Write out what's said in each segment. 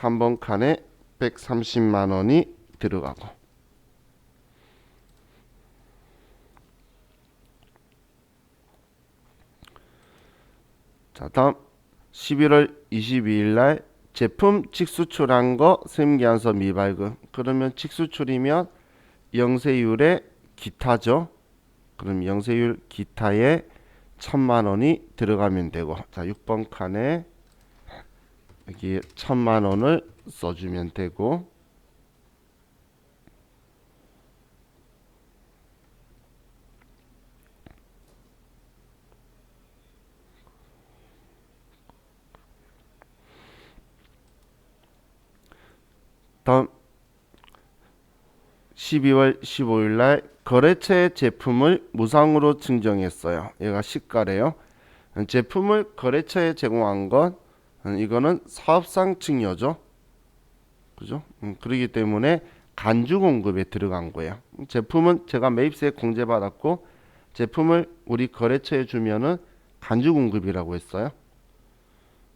3번 칸에 130만 원이 들어가고, 자, 다음 11월 22일 날 제품 직수출한 거 승인기한서 미발급. 그러면 직수출이면 영세율의 기타죠. 그럼 영세율 기타에 1000만 원이 들어가면 되고, 자, 6번 칸에 여기 1000만 원을 써주면 되고, 다음 12월 15일 날 거래처의 제품을 무상으로 증정했어요. 얘가 시가래요. 제품을 거래처에 제공한 건 이거는 사업상 증여죠. 그죠? 그렇기 때문에 간주 공급에 들어간 거예요. 제품은 제가 매입세 공제받았고 제품을 우리 거래처에 주면은 간주 공급이라고 했어요.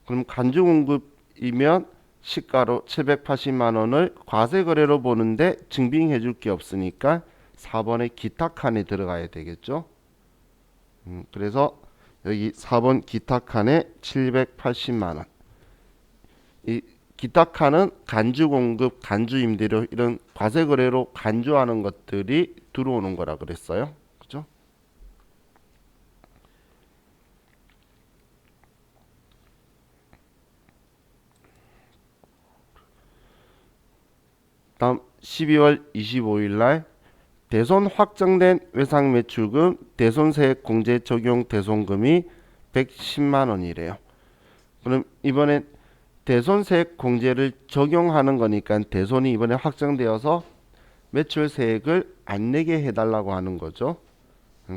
그럼 간주 공급이면 시가로 780만 원을 과세 거래로 보는데 증빙해 줄 게 없으니까 4번의 기타 칸에 들어가야 되겠죠. 그래서 여기 4번 기타 칸에 780만 원. 이 기타 칸은 간주 공급, 간주 임대료 이런 과세 거래로 간주하는 것들이 들어오는 거라 그랬어요. 그죠? 다음 12월 25일 날 대손 확정된 외상 매출금 대손세액 공제 적용 대손금이 110만 원이래요. 그럼 이번엔 대손세액 공제를 적용하는 거니까 대손이 이번에 확정되어서 매출세액을 안 내게 해달라고 하는 거죠.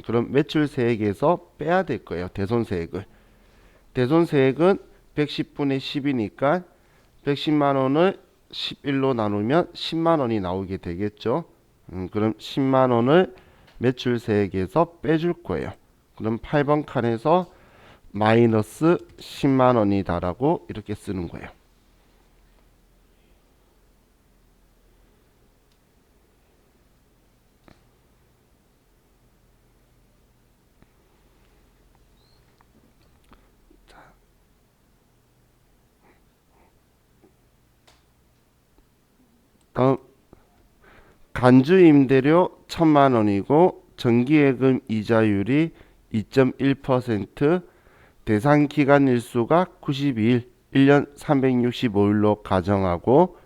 그럼 매출세액에서 빼야 될 거예요. 대손세액을. 대손세액은 110분의 10이니까 110만 원을 11로 나누면 10만 원이 나오게 되겠죠. 그럼 10만 원을 매출세액에서 빼줄 거예요. 그럼 8번 칸에서 마이너스 10만 원이다라고 이렇게 쓰는 거예요. 다음 간주 임대료 1000만 원이고 정기예금 이자율이 2.1%, 대상 기간 일수가 92일, 1년 365일로 가정하고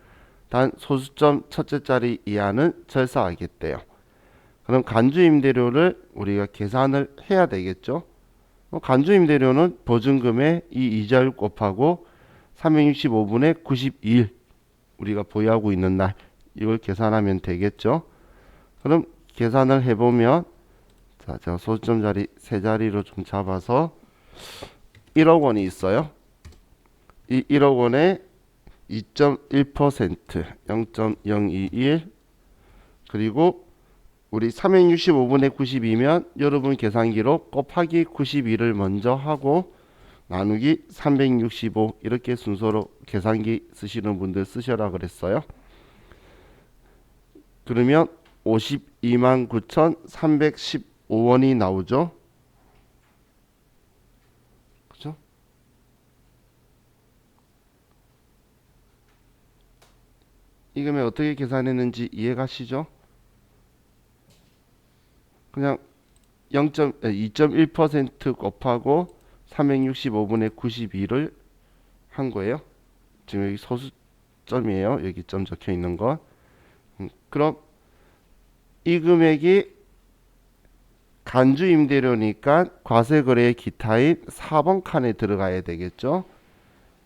단 소수점 첫째 자리 이하는 절사하겠대요. 그럼 간주 임대료를 우리가 계산을 해야 되겠죠. 간주 임대료는 보증금의 이 이자율 곱하고 365분의 92일 우리가 보유하고 있는 날 이걸 계산하면 되겠죠. 그럼 계산을 해보면 자, 제가 소수점 자리 세 자리로 좀 잡아서 1억 원이 있어요. 이 1억 원에 2.1% 0.021 그리고 우리 365분의 92면 여러분 계산기로 곱하기 92를 먼저 하고 나누기 365 이렇게 순서로 계산기 쓰시는 분들 쓰셔라 그랬어요. 그러면 52만 9,315원이 나오죠. 그죠? 이 금액 어떻게 계산했는지 이해가시죠? 그냥 2.1% 곱하고 365분의 92를 한 거예요. 지금 여기 소수점이에요. 여기 점 적혀 있는 거. 그럼 이 금액이 간주 임대료니까 과세거래의 기타인 4번 칸에 들어가야 되겠죠.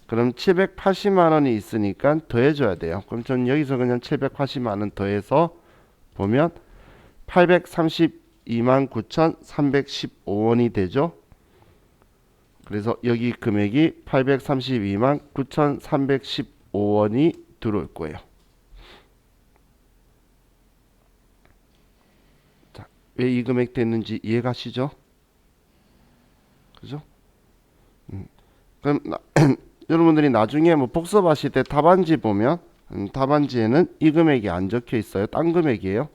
그럼 780만 원이 있으니까 더해줘야 돼요. 그럼 전 여기서 그냥 780만 원 더해서 보면 832만 9,315원이 되죠. 그래서 여기 금액이 832만 9,315원이 들어올 거예요. 자, 왜 이 금액 됐는지 이해가시죠? 그죠? 그럼 여러분들이 나중에 뭐 복습하실 때 답안지 보면 답안지에는 이 금액이 안 적혀 있어요. 딴 금액이에요.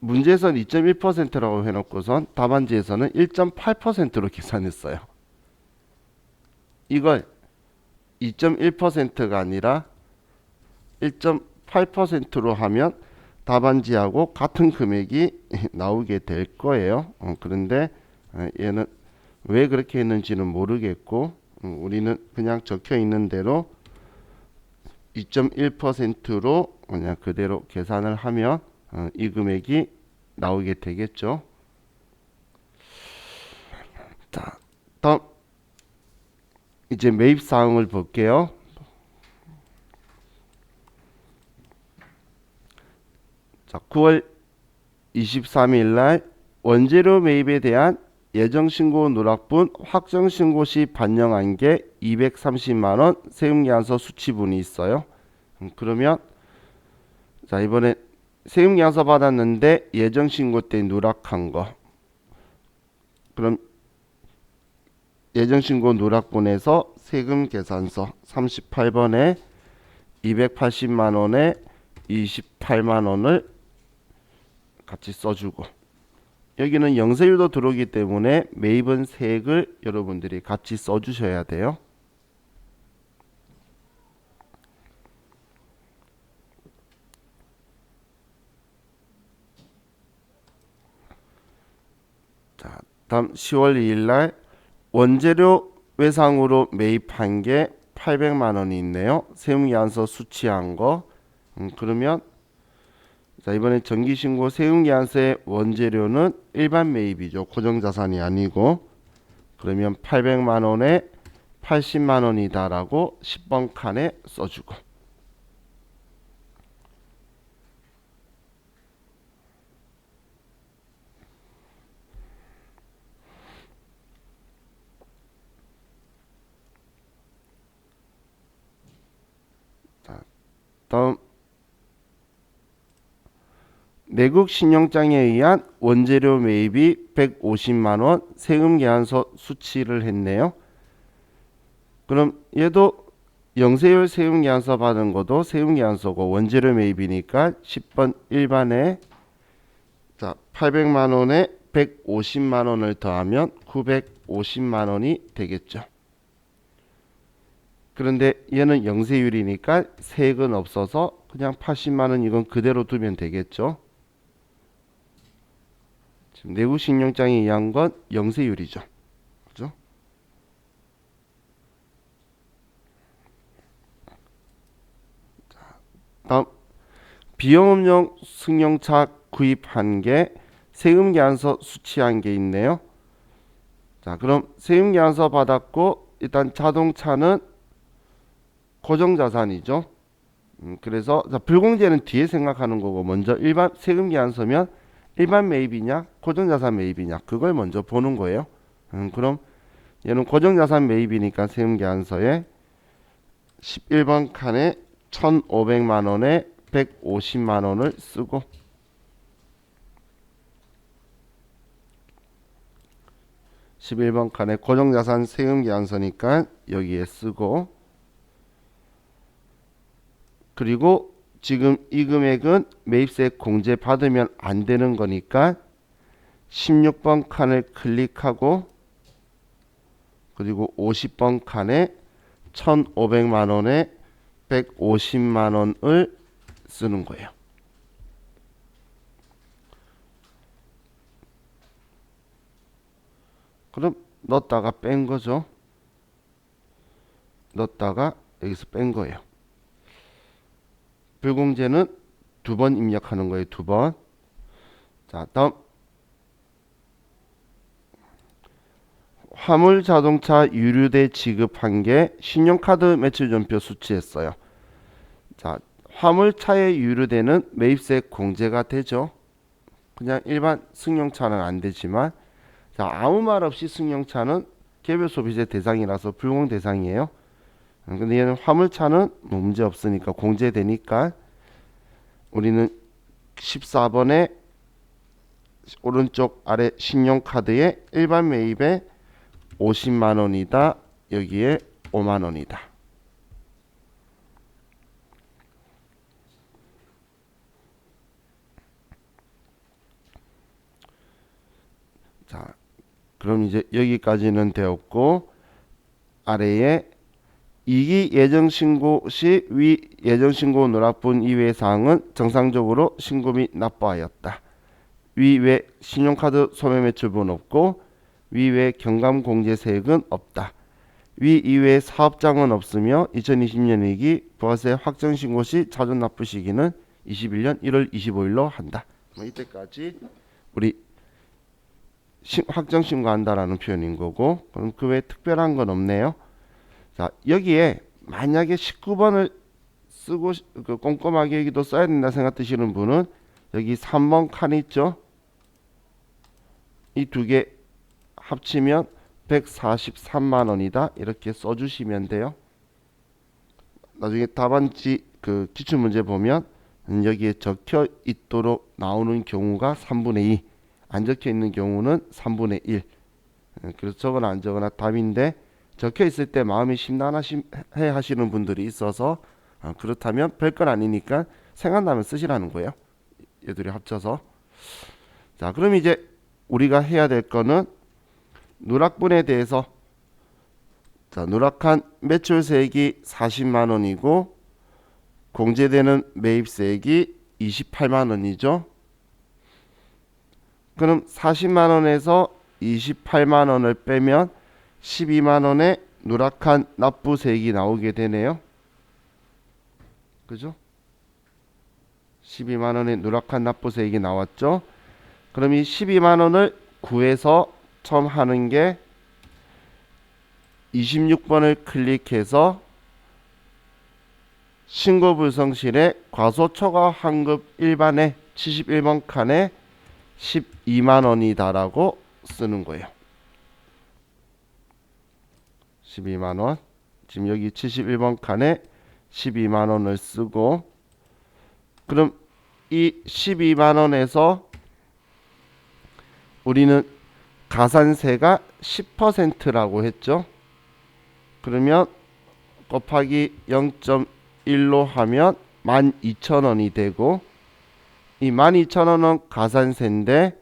문제에서는 2.1%라고 해놓고선 답안지에서는 1.8%로 계산했어요. 이걸 2.1%가 아니라 1.8%로 하면 답안지하고 같은 금액이 나오게 될 거예요. 그런데 얘는 왜 그렇게 했는지는 모르겠고 우리는 그냥 적혀 있는 대로 2.1%로 그냥 그대로 계산을 하면 이 금액이 나오게 되겠죠. 자, 다음 이제 매입 사항을 볼게요. 자, 9월 23일 날 원재료 매입에 대한 예정신고 누락분 확정신고 시 반영한 게 230만원 세금계산서 수취분이 있어요. 그러면 자, 이번에 세금계산서 받았는데 예정신고 때 누락한 거, 그럼 예정신고 누락분에서 세금계산서 38번에 280만원에 28만원을 같이 써주고, 여기는 영세율도 들어오기 때문에 매입은 세액을 여러분들이 같이 써주셔야 돼요. 자, 다음 10월 2일 날 원재료 외상으로 매입한 게 800만원이 있네요. 세금계산서 수취한 거. 그러면 자, 이번에 정기신고 세금계산서의 원재료는 일반 매입이죠. 고정자산이 아니고. 그러면 800만원에 80만원이다 라고 10번 칸에 써주고, 자, 다음 내국 신용장에 의한 원재료 매입이 150만원 세금계산서 수취를 했네요. 그럼 얘도 영세율 세금계산서 받은 것도 세금계산서고 원재료 매입이니까 10번 일반에 자 800만원에 150만원을 더하면 950만원이 되겠죠. 그런데 얘는 영세율이니까 세액은 없어서 그냥 80만원 이건 그대로 두면 되겠죠. 지금 내국신용장에 의한 건 영세율이죠. 그죠? 다음 비영업용 승용차 구입한 게 세금계산서 수취한 게 있네요. 자, 그럼 세금계산서 받았고 일단 자동차는 고정자산이죠. 그래서 자, 불공제는 뒤에 생각하는 거고 먼저 일반 세금계산서면 일반 매입이냐 고정자산 매입이냐 그걸 먼저 보는 거예요. 그럼 얘는 고정자산 매입이니까 세금계산서에 11번 칸에 1,500만원에 150만원을 쓰고, 11번 칸에 고정자산 세금계산서니까 여기에 쓰고, 그리고 지금 이 금액은 매입세 공제 받으면 안 되는 거니까 16번 칸을 클릭하고, 그리고 50번 칸에 1,500만원에 150만원을 쓰는 거예요. 그럼 넣었다가 뺀 거죠. 넣었다가 여기서 뺀 거예요. 불공제는 두 번 입력하는 거예요. 두 번. 자, 다음 화물자동차 유류대 지급한 게 신용카드 매출전표 수취했어요. 자, 화물차의 유류대는 매입세 공제가 되죠. 그냥 일반 승용차는 안 되지만, 자, 아무 말 없이 승용차는 개별 소비세 대상이라서 불공 대상이에요. 근데 얘는 화물차는 문제 없으니까 공제되니까 우리는 14번에 오른쪽 아래 신용카드에 일반 매입에 50만 원이다. 여기에 5만 원이다. 자, 그럼 이제 여기까지는 되었고 아래에 2기 예정신고 시 위 예정신고 누락분 이외의 사항은 정상적으로 신고 및 납부하였다. 위 외 신용카드 소매 매출분 없고 위 외 경감공제세액은 없다. 위 이외의 사업장은 없으며 2020년 2기 부가세 확정신고 시 자존 납부 시기는 21년 1월 25일로 한다. 이때까지 우리 확정신고한다라는 표현인 거고, 그럼 그 외에 특별한 건 없네요. 자, 여기에 만약에 19번을 쓰고 꼼꼼하게 여기도 써야 된다 생각되시는 분은 여기 3번 칸 있죠? 이 두 개 합치면 143만 원이다. 이렇게 써주시면 돼요. 나중에 답안지 기출문제 보면 여기에 적혀 있도록 나오는 경우가 3분의 2, 안 적혀 있는 경우는 3분의 1. 그래서 적어나 안 적어나 답인데 적혀 있을 때 마음이 심란해 하시는 분들이 있어서 그렇다면 별건 아니니까 생각나면 쓰시라는 거예요. 얘들이 합쳐서. 자, 그럼 이제 우리가 해야 될 거는 누락분에 대해서, 자, 누락한 매출세액이 40만 원이고 공제되는 매입세액이 28만 원이죠. 그럼 40만 원에서 28만 원을 빼면 12만 원의 누락한 납부세액이 나오게 되네요. 그죠? 12만 원의 누락한 납부세액이 나왔죠. 그럼 이 12만 원을 구해서 처음 하는 게 26번을 클릭해서 신고불성실의 과소초과 환급 일반에 71번 칸에 12만 원이다라고 쓰는 거예요. 12만 원. 지금 여기 71번 칸에 12만 원을 쓰고, 그럼 이 12만 원에서 우리는 가산세가 10%라고 했죠. 그러면 곱하기 0.1로 하면 12,000원이 되고, 이 12,000원은 가산세인데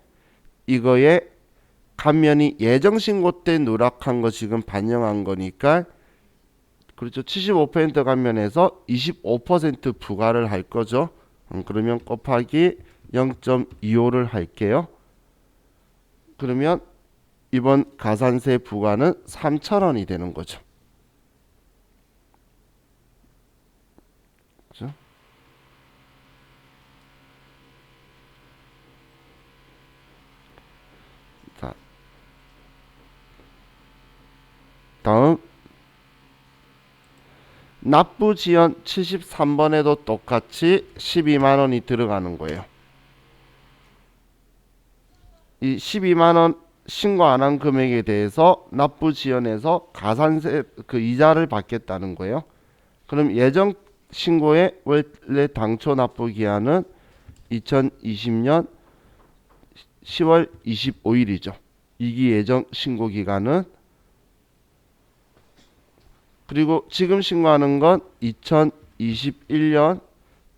이거에 감면이 예정신고 때 누락한 거 지금 반영한 거니까, 그렇죠. 75% 감면해서 25% 부과를 할 거죠. 그러면 곱하기 0.25를 할게요. 그러면 이번 가산세 부과는 3,000원이 되는 거죠. 그렇죠? 자, 다음 납부지연 73번에도 똑같이 12만 원이 들어가는 거예요. 이 12만 원 신고 안 한 금액에 대해서 납부지연에서 가산세 이자를 받겠다는 거예요. 그럼 예정 신고의 원래 당초 납부 기한은 2020년 10월 25일이죠. 2기 예정 신고 기간은. 그리고 지금 신고하는 건 2021년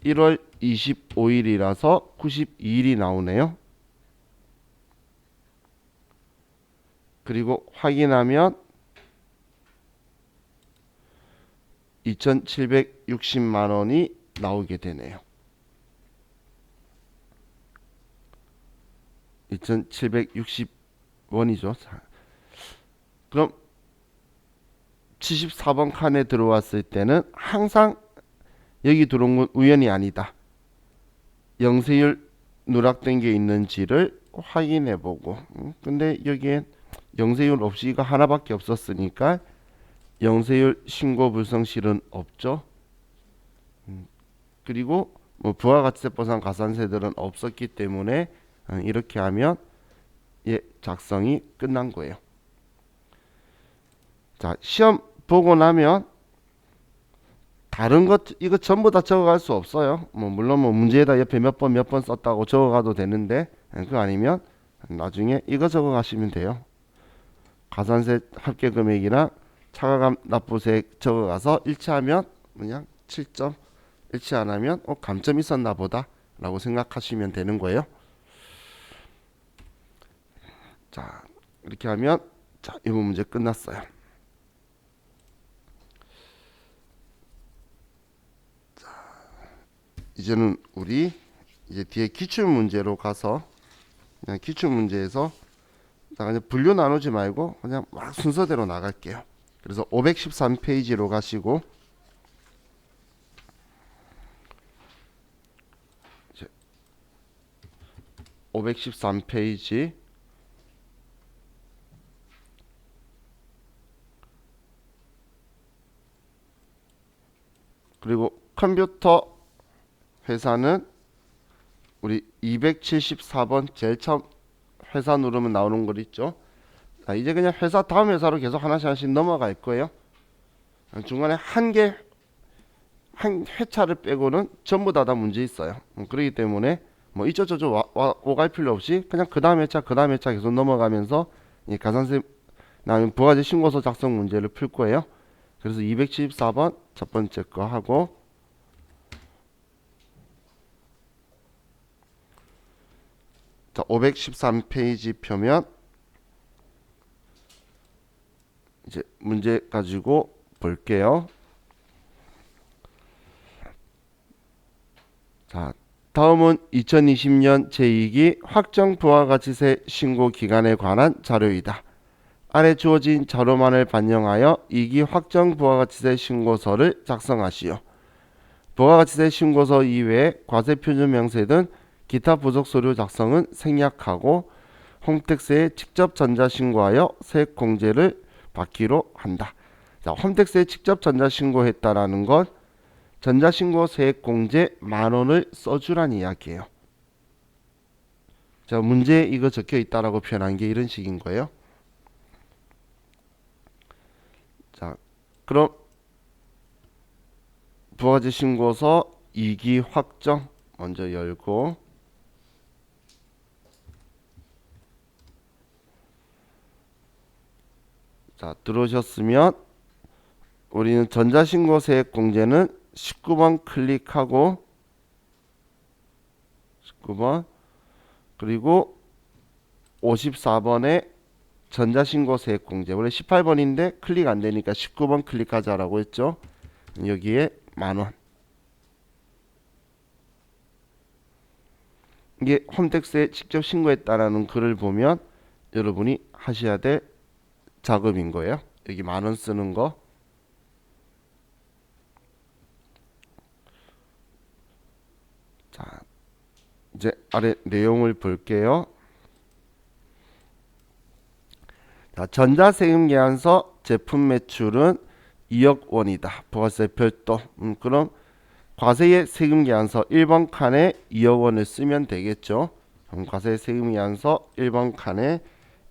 1월 25일이라서 92일이 나오네요. 그리고 확인하면 2,760만 원이 나오게 되네요. 2,760원이죠. 그럼 74번 칸에 들어왔을 때는 항상 여기 들어온 건 우연이 아니다. 영세율 누락된 게 있는지를 확인해 보고, 근데 여기엔 영세율 없이 이거 하나밖에 없었으니까 영세율 신고 불성실은 없죠. 그리고 뭐 부가가치세법상 가산세들은 없었기 때문에 이렇게 하면 작성이 끝난 거예요. 자, 시험 보고 나면 다른 것 이거 전부 다 적어갈 수 없어요. 물론 문제에다 옆에 몇 번 썼다고 적어가도 되는데, 그거 아니면 나중에 이거 적어가시면 돼요. 가산세 합계 금액이랑 차가감 납부세 적어가서 일치하면 그냥 7점, 일치 안 하면 감점 있었나 보다 라고 생각하시면 되는 거예요. 자, 이렇게 하면 자, 이 문제 끝났어요. 자, 이제는 우리 이제 뒤에 기출 문제로 가서 그냥 기출 문제에서 그냥 분류 나누지 말고 그냥 막 순서대로 나갈게요. 그래서 513페이지로 가시고 513페이지 그리고 컴퓨터 회사는 우리 274번 제일 처음 회사 누르면 나오는 거 있죠. 자, 이제 그냥 회사 다음 회사로 계속 하나씩 넘어갈 거예요. 중간에 한 회차를 빼고는 전부 다 문제 있어요. 그렇기 때문에 뭐 이쪽저쪽 오갈 필요 없이 그냥 그 다음 회차 계속 넘어가면서 이 가산세 나는 부가세 신고서 작성 문제를 풀 거예요. 그래서 274번 첫 번째 거 하고 자 513페이지 펴면 이제 문제 가지고 볼게요. 자, 다음은 2020년 제2기 확정 부가가치세 신고 기간에 관한 자료이다. 아래 주어진 자료만을 반영하여 2기 확정 부가가치세 신고서를 작성하시오. 부가가치세 신고서 이외에 과세표준명세 등 기타 부속 서류 작성은 생략하고 홈택스에 직접 전자신고하여 세액공제를 받기로 한다. 자, 홈택스에 직접 전자신고했다라는 건 전자신고 세액공제 10,000원을 써주란 이야기예요. 자, 문제에 이거 적혀 있다라고 표현한 게 이런 식인 거예요. 자, 그럼 부가세 신고서 2기 확정 먼저 열고 자, 들어오셨으면 우리는 전자신고 세액공제는 19번 클릭하고 19번 그리고 54번에 전자신고 세액공제 원래 18번인데 클릭 안되니까 19번 클릭하자라고 했죠. 여기에 10,000원 이게 홈택스에 직접 신고했다라는 글을 보면 여러분이 하셔야 될 작업인 거예요. 여기 10,000원 쓰는 거 자, 이제 아래 내용을 볼게요. 자, 전자세금계산서 제품 매출은 2억 원이다. 부가세 별도. 그럼 과세의 세금계산서 1번 칸에 2억 원을 쓰면 되겠죠. 그럼 과세의 세금계산서 1번 칸에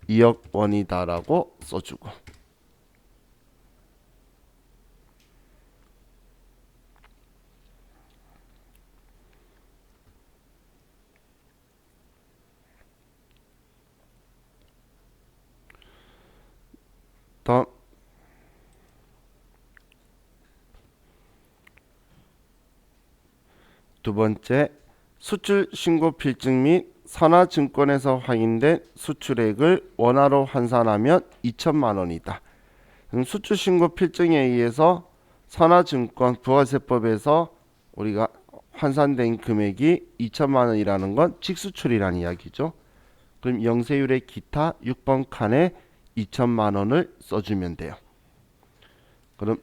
2억 원이다라고 써주고. 다음 두 번째 수출 신고 필증 및 선화증권에서 확인된 수출액을 원화로 환산하면 2천만 원이다. 그럼 수출 신고 필증에 의해서 선화증권 부가세법에서 우리가 환산된 금액이 2천만 원이라는 건 직수출이라는 이야기죠. 그럼 영세율의 기타 6번 칸에 2천만 원을 써주면 돼요. 그럼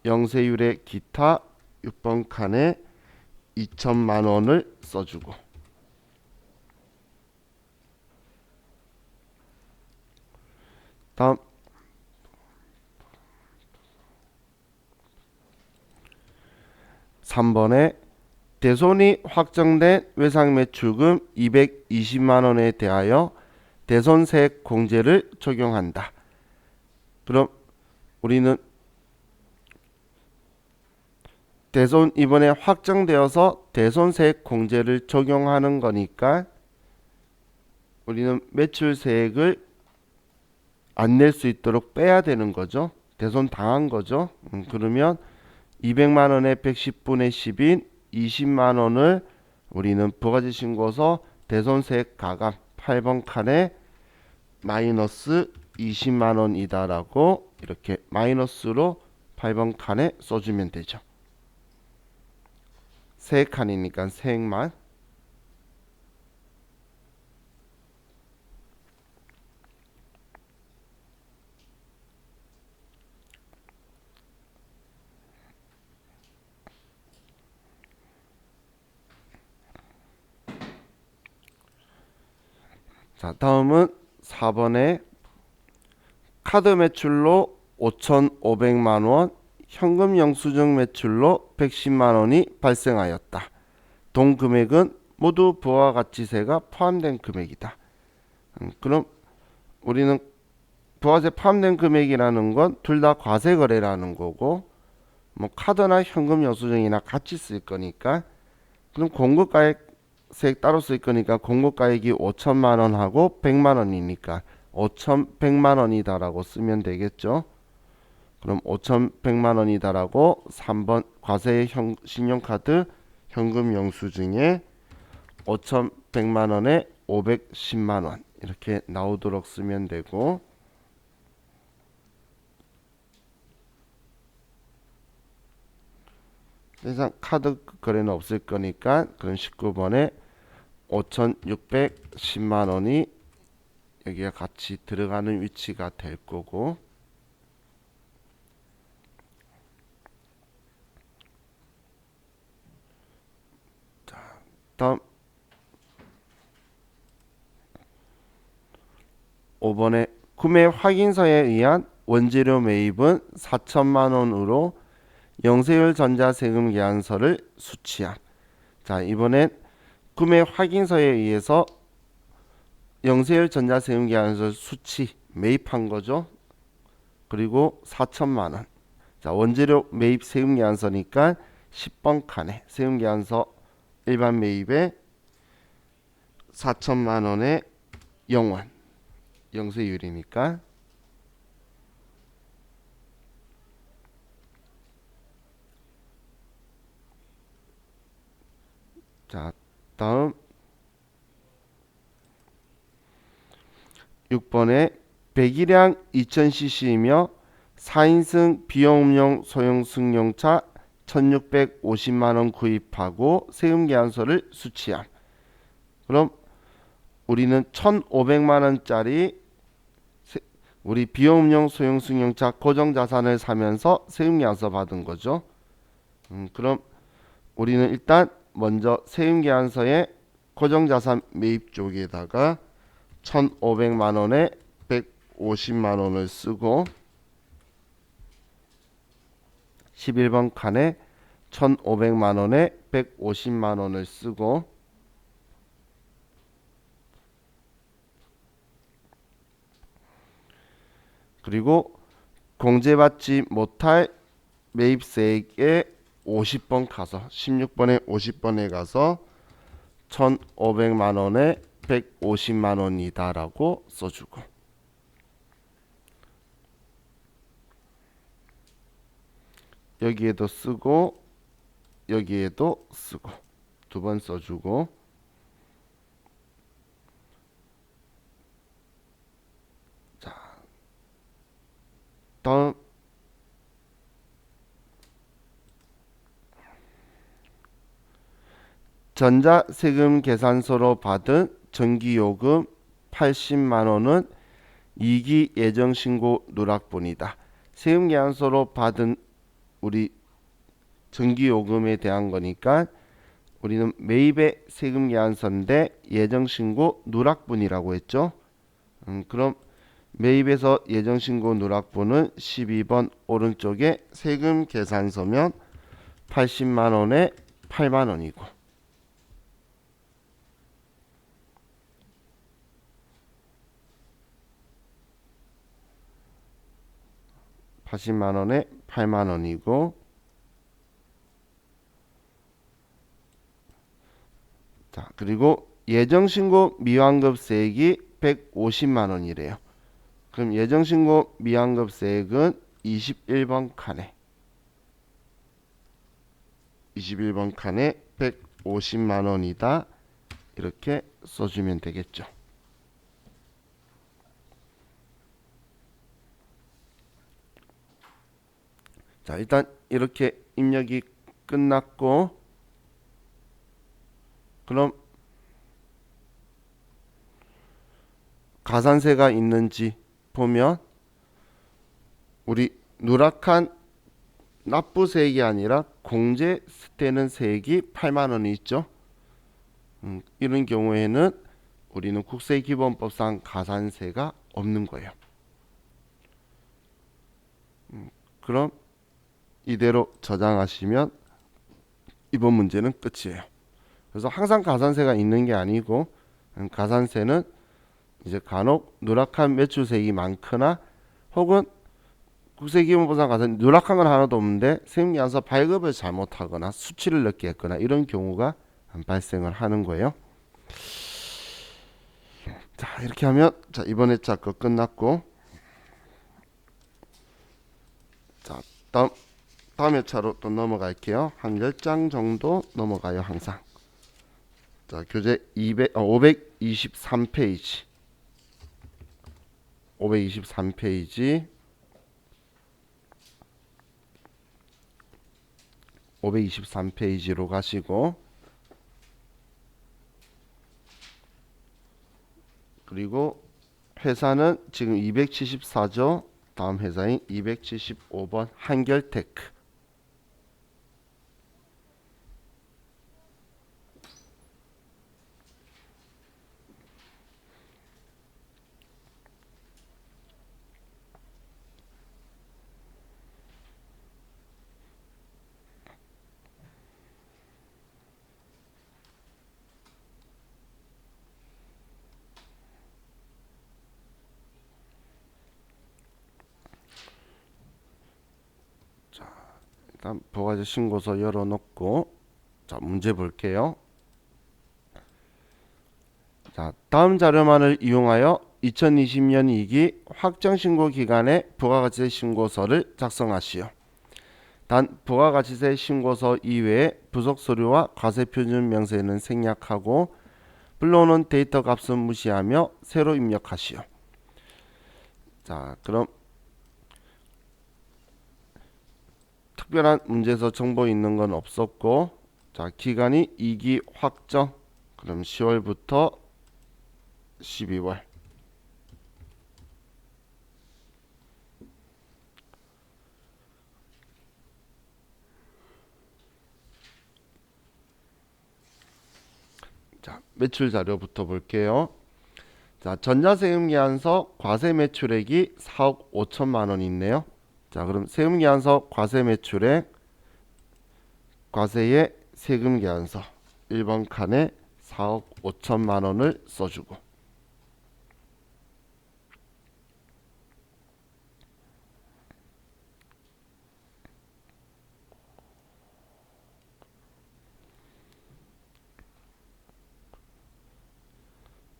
영세율의 기타 6번 칸에 2천만 원을 써주고 다음 3번에 대손이 확정된 외상매출금 220만 원에 대하여 대손세액 공제를 적용한다. 그럼 우리는 대손 이번에 확정되어서 대손세액 공제를 적용하는 거니까 우리는 매출세액을 안 낼 수 있도록 빼야 되는 거죠. 대손 당한 거죠. 그러면 200만 원에 110분의 10인 20만 원을 우리는 부가세 신고서 대손세액 가감 8번 칸에 마이너스 20만 원이다라고 이렇게 마이너스로 8번 칸에 써주면 되죠. 세액 칸이니까 세액만. 자, 다음은 4번에 카드 매출로 5,500만 원, 현금 영수증 매출로 110만 원이 발생하였다. 동 금액은 모두 부가가치세가 포함된 금액이다. 그럼 우리는 부가세 포함된 금액이라는 건 둘 다 과세 거래라는 거고, 뭐 카드나 현금 영수증이나 같이 쓸 거니까, 그럼 공급가액세액 따로 쓸 거니까 공급가액이 5천만 원하고 100만 원이니까 5,100만 원이다라고 쓰면 되겠죠. 그럼 5,100만 원이다라고 3번 과세 신용카드 현금 영수증에 5,100만 원에 510만 원 이렇게 나오도록 쓰면 되고, 이상 카드 거래는 없을 거니까 그럼 19번에 5,610만 원이 여기가 같이 들어가는 위치가 될 거고, 다음 5번에 구매 확인서에 의한 원재료 매입은 4천만 원으로 영세율 전자세금 계산서를 수취한. 자, 이번엔 구매 확인서에 의해서 영세율 전자세금 계산서 수취 매입한 거죠. 그리고 4천만 원. 자, 원재료 매입 세금 계산서니까 10번 칸에 세금 계산서 일반 매입에 4천만 원의 영원 영세율이니까. 자, 다음 6번에 배기량 2000cc이며 4인승 비용용 소형 승용차 1650만 원 구입하고 세금 계산서를 수취한. 그럼 우리는 1500만 원짜리 우리 비용용 소형 승용차 고정자산을 사면서 세금 계산서 받은 거죠. 그럼 우리는 일단 먼저 세금 계산서에 고정자산 매입 쪽에다가 1,500만 원에 150만 원을 쓰고 11번 칸에 1,500만 원에 150만 원을 쓰고 그리고 공제받지 못할 매입세액에 50번 가서 16번에 50번에 가서 1,500만 원에 150만 원이다라고 써주고, 여기에도 쓰고 여기에도 쓰고 두 번 써주고, 자, 다음 전자세금 계산서로 받은 전기요금 80만 원은 2기 예정신고 누락분이다. 세금 계산서로 받은 우리 전기요금에 대한 거니까 우리는 매입의 세금 계산서인데 예정신고 누락분이라고 했죠. 그럼 매입에서 예정신고 누락분은 12번 오른쪽에 세금 계산서면 80만 원에 8만 원이고, 80만 원에 8만 원이고, 자, 그리고 예정신고 미환급세액이 150만 원이래요. 그럼 예정신고 미환급세액은 21번 칸에 150만 원이다. 이렇게 써주면 되겠죠. 자, 일단 이렇게 입력이 끝났고, 그럼 가산세가 있는지 보면 우리 누락한 납부세액이 아니라 공제되는 세액이 8만 원이 있죠. 이런 경우에는 우리는 국세기본법상 가산세가 없는 거예요. 그럼 이대로 저장하시면 이번 문제는 끝이에요. 그래서 항상 가산세가 있는 게 아니고, 가산세는 이제 간혹 누락한 매출세액이 많거나 혹은 국세기본법상 가산 누락한 건 하나도 없는데 세금계산서 발급을 잘못하거나 수치를 늦게 했거나 이런 경우가 발생을 하는 거예요. 자, 이렇게 하면 자, 이번 회차 거 끝났고, 자, 다음 회차로 또 넘어갈게요. 한 10장 정도 넘어가요, 항상. 자, 교재 523페이지. 523페이지. 523페이지로 가시고, 그리고 회사는 지금 274조, 다음 회사인 275번 한결테크. 일단 부가세 신고서 열어놓고, 자, 문제 볼게요. 자, 다음 자료만을 이용하여 2020년 2기 확정신고 기간에 부가가치세 신고서를 작성하시오. 단 부가가치세 신고서 이외에 부속서류와 과세표준 명세는 생략하고 불러오는 데이터 값은 무시하며 새로 입력하시오. 자, 그럼 특별한 문제에서 정보 있는 건 없었고, 자, 기간이 2기 확정. 그럼 10월부터 12월. 자, 매출 자료부터 볼게요. 자, 전자세금계산서 과세매출액이 4억 5천만 원 있네요. 자, 그럼 세금계산서 과세매출액, 과세의 세금계산서 1번 칸에 4억 5천만 원을 써주고,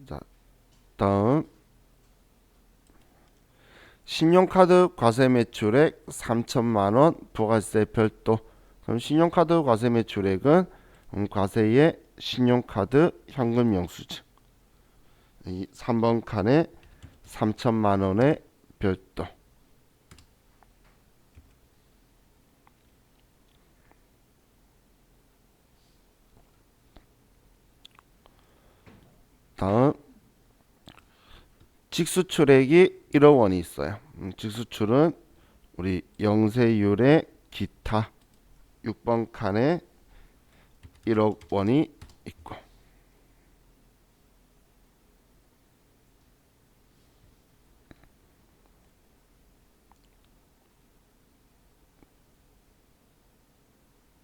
자, 다음 신용카드 과세매출액 3천만 원 부가세 별도. 그럼 신용카드 과세매출액은 과세의 신용카드 현금 영수증 이 3번 칸에 3천만 원의 별도. 다음 직수출액이 1억 원이 있어요. 직수출은 우리 영세율의 기타 6번 칸에 1억 원이 있고,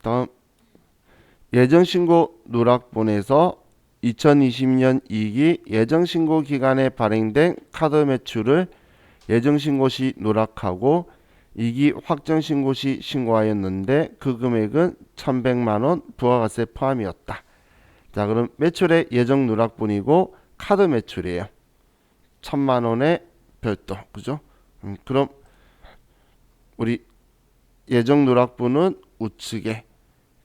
다음 예정신고 누락본에서 2020년 2기 예정신고 기간에 발행된 카드 매출을 예정신고 시 누락하고 2기 확정신고 시 신고하였는데 그 금액은 1,100만 원 부가가세 포함이었다. 자, 그럼 매출의 예정 누락분이고 카드 매출이에요. 1,000만 원의 별도. 그죠? 그럼 우리 예정 누락부는 우측에.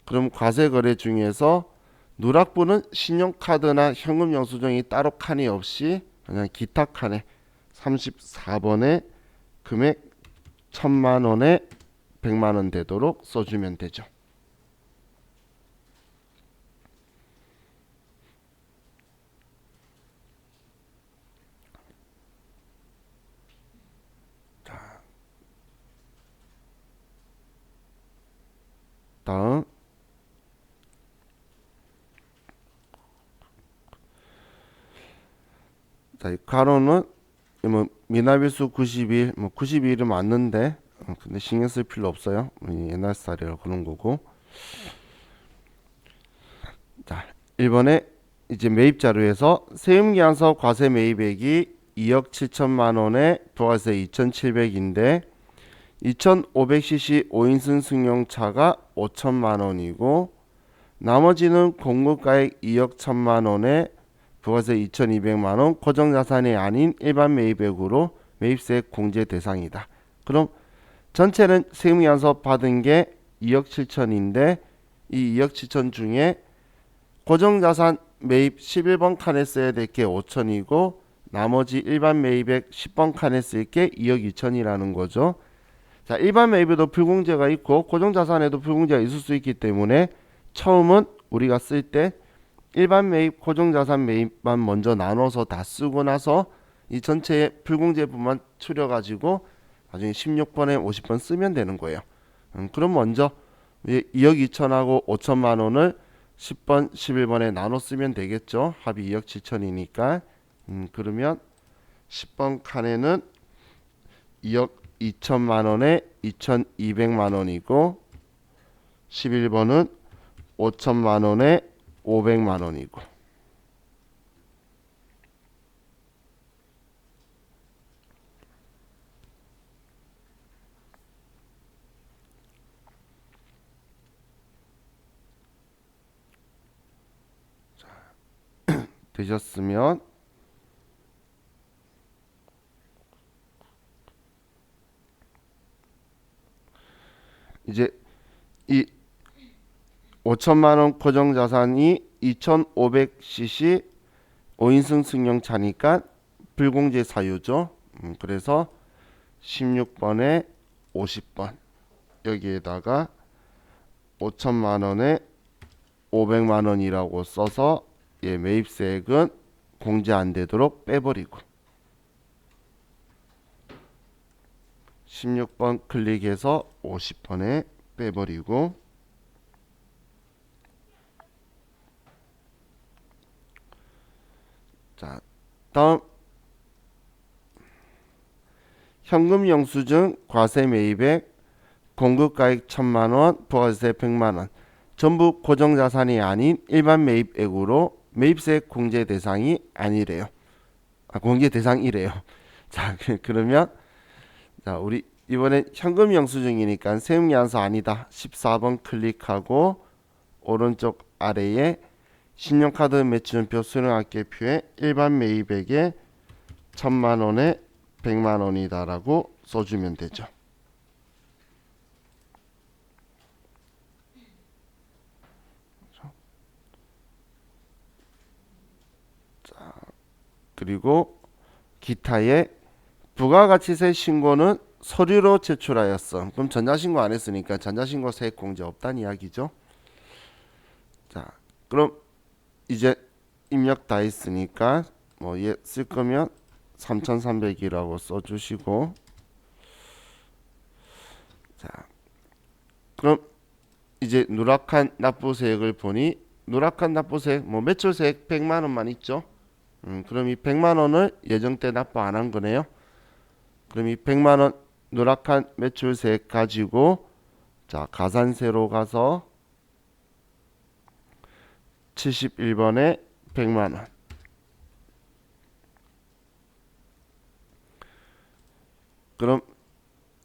그럼 과세 거래 중에서 누락부는 신용카드나 현금 영수증이 따로 칸이 없이 그냥 기타 칸에 34번에 금액 1000만 원에 100만 원 되도록 써주면 되죠. 다음 자, 이 가로는 뭐 미납일수 90일, 뭐 90일은 맞는데 근데 신경 쓸 필요 없어요. 옛날 스타일이라 그런 거고. 자, 1번에 이제 매입 자료에서 세금계산서 과세 매입액이 2억 7천만 원에 부가세 2,700인데 2,500cc 5인승 승용차가 5천만 원이고 나머지는 공급가액 2억 1천만 원에 부가세 2,200만 원 고정자산이 아닌 일반 매입액으로 매입세 공제 대상이다. 그럼 전체는 세금계산서 받은 게 2억 7천인데 이 2억 7천 중에 고정자산 매입 11번 칸에 써야 될 게 5천이고 나머지 일반 매입액 10번 칸에 쓸 게 2억 2천이라는 거죠. 자, 일반 매입에도 불공제가 있고 고정자산에도 불공제가 있을 수 있기 때문에 처음은 우리가 쓸 때 일반 매입, 고정자산 매입만 먼저 나눠서 다 쓰고 나서 이 전체의 불공제분만 추려가지고 나중에 16번에 50번 쓰면 되는 거예요. 그럼 먼저 2억 2천하고 5천만 원을 10번, 11번에 나눠 쓰면 되겠죠. 합이 2억 7천이니까. 그러면 10번 칸에는 2억 2천만 원에 2,200만 원이고 11번은 5천만 원에 500만 원이고 되셨으면 이제 이 5천만 원 고정자산이 2,500cc 5인승 승용차니까 불공제 사유죠. 그래서 16번에 50번 여기에다가 5천만 원에 500만 원이라고 써서 매입세액은 공제 안 되도록 빼버리고 16번 클릭해서 50번에 빼버리고 자, 다음 현금 영수증 과세 매입액 공급가액 1,000만 원 부가세 100만 원 전부 고정자산이 아닌 일반 매입액으로 매입세 공제 대상이 아니래요. 공제 대상이래요. 자, 그러면 자, 우리 이번엔 현금 영수증이니까 세금계산서 아니다. 14번 클릭하고 오른쪽 아래에 신용카드 매출은표 수령합계표에 일반 매입액에 1,000만 원에 100만 원이다라고 써주면 되죠. 자, 그리고 기타의 부가가치세 신고는 서류로 제출하였어. 그럼 전자신고 안 했으니까 전자신고 세액 공제 없다는 이야기죠. 자, 그럼 이제 입력 다 했으니까 뭐 얘 쓸 거면 3,300이라고 써주시고 자, 그럼 이제 누락한 납부세액을 보니 누락한 납부세액 뭐 매출세액 100만 원만 있죠. 그럼 이 100만 원을 예정 때 납부 안 한 거네요. 그럼 이 100만 원 누락한 매출세액 가지고 자, 가산세로 가서 71번에 100만 원. 그럼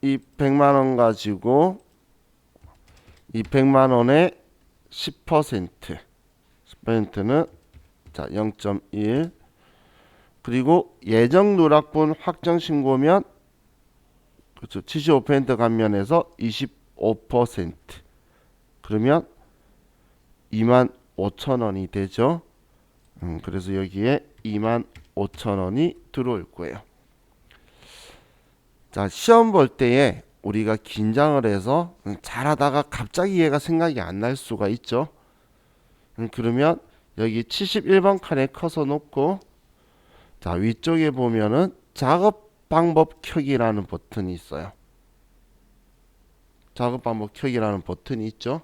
이 100만 원 가지고 이 100만 원의 10%는 자, 0.1 그리고 예정 누락분 확정 신고면 그렇죠. 75% 감면해서 25%. 그러면 25,000원이 되죠. 그래서 여기에 25,000원이 들어올 거예요. 자, 시험 볼 때에 우리가 긴장을 해서 잘하다가 갑자기 얘가 생각이 안 날 수가 있죠. 그러면 여기 71번 칸에 커서 놓고 자, 위쪽에 보면은 작업 방법 켜기라는 버튼이 있어요. 작업 방법 켜기라는 버튼이 있죠.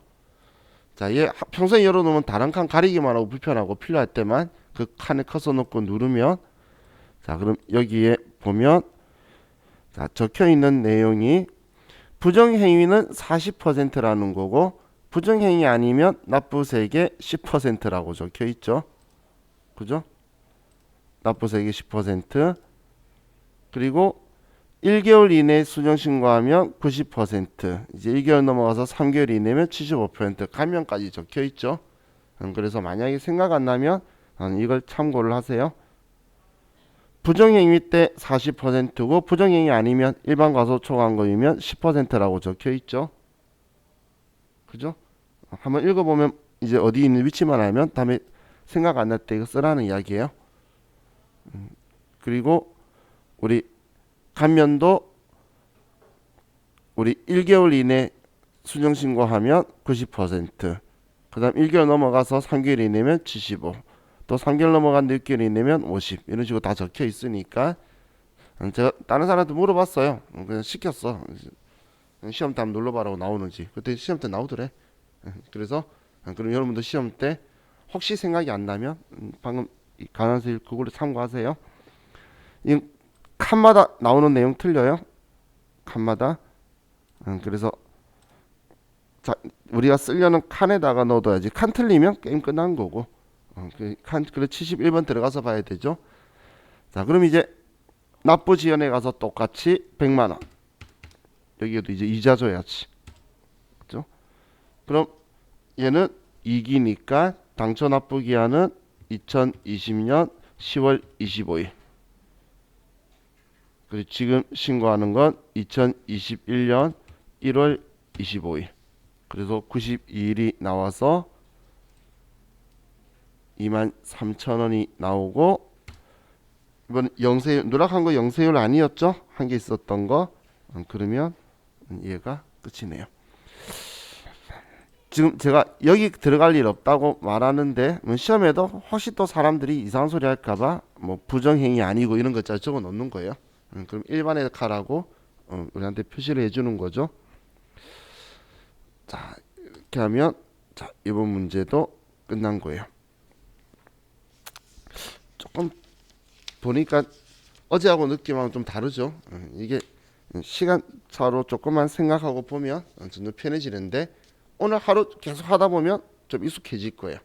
자, 얘 평소에 열어놓으면 다른 칸 가리기만 하고 불편하고 필요할 때만 그 칸에 커서 놓고 누르면 자, 그럼 여기에 보면 자, 적혀 있는 내용이 부정행위는 40%라는 거고 부정행위 아니면 납부세액의 10%라고 적혀 있죠. 그죠? 납부세액의 10%. 그리고 1개월 이내 수정 신고하면 90%, 이제 1개월 넘어가서 3개월 이내면 75% 감면까지 적혀 있죠. 그래서 만약에 생각 안 나면 이걸 참고를 하세요. 부정행위 때 40%고 부정행위 아니면 일반 과소 초과한거이면 10%라고 적혀 있죠. 그죠? 한번 읽어보면 이제 어디 있는 위치만 알면 다음에 생각 안 날 때 이거 쓰라는 이야기예요. 그리고 우리 감면도 우리 1개월 이내 수정 신고하면 90%, 그 다음 1개월 넘어가서 3개월 이내면 75, 또 3개월 넘어간 6개월 이내면 50, 이런 식으로 다 적혀 있으니까 제가 다른 사람한테 물어봤어요. 그냥 시켰어. 시험 때 한번 눌러봐라고 나오는지. 그때 시험 때 나오더래. 그래서 그럼 여러분도 시험 때 혹시 생각이 안 나면 방금 강한수일 그걸로 참고하세요. 이 칸마다 나오는 내용 틀려요. 칸마다. 그래서 자, 우리가 쓰려는 칸에다가 넣어둬야지. 칸 틀리면 게임 끝난 거고. 그래 71번 들어가서 봐야 되죠. 자, 그럼 이제 납부 지연에 가서 똑같이 100만 원. 여기에도 이제 이자 줘야지. 그죠? 그럼 얘는 2기니까 당초 납부 기한은 2020년 10월 25일. 그리고 지금 신고하는 건 2021년 1월 25일. 그래서 92일이 나와서 23,000원이 나오고, 이번 영세율 누락한 거 영세율 아니었죠? 한 개 있었던 거. 그러면 얘가 끝이네요. 지금 제가 여기 들어갈 일 없다고 말하는데 시험에도 혹시 또 사람들이 이상한 소리 할까봐 뭐 부정행위 아니고 이런 거 적어 놓는 거예요. 그럼 일반에 가라고 우리한테 표시를 해주는 거죠. 자, 이렇게 하면 자, 이번 문제도 끝난 거예요. 조금 보니까 어제하고 느낌하고 좀 다르죠. 이게 시간 차로 조금만 생각하고 보면 좀 더 편해지는데 오늘 하루 계속 하다 보면 좀 익숙해질 거예요.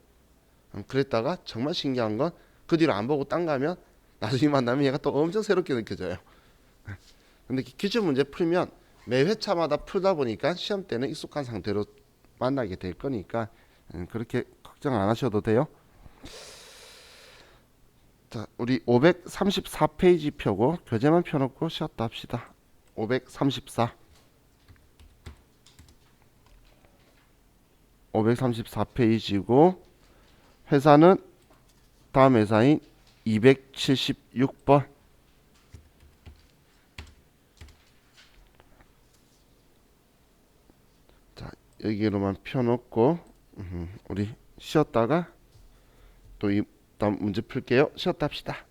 그랬다가 정말 신기한 건 그 뒤로 안 보고 딴 가면 나중에 만나면 얘가 또 엄청 새롭게 느껴져요. 근데 기출 문제 풀면 매 회차마다 풀다 보니까 시험 때는 익숙한 상태로 만나게 될 거니까 그렇게 걱정 안 하셔도 돼요. 자, 우리 534페이지 펴고 교재만 펴놓고 쉬었다 합시다. 534 534페이지고 회사는 다음 회사인 276번. 자, 여기로만 펴놓고 우리 쉬었다가 또 이 다음 문제 풀게요. 쉬었다 합시다.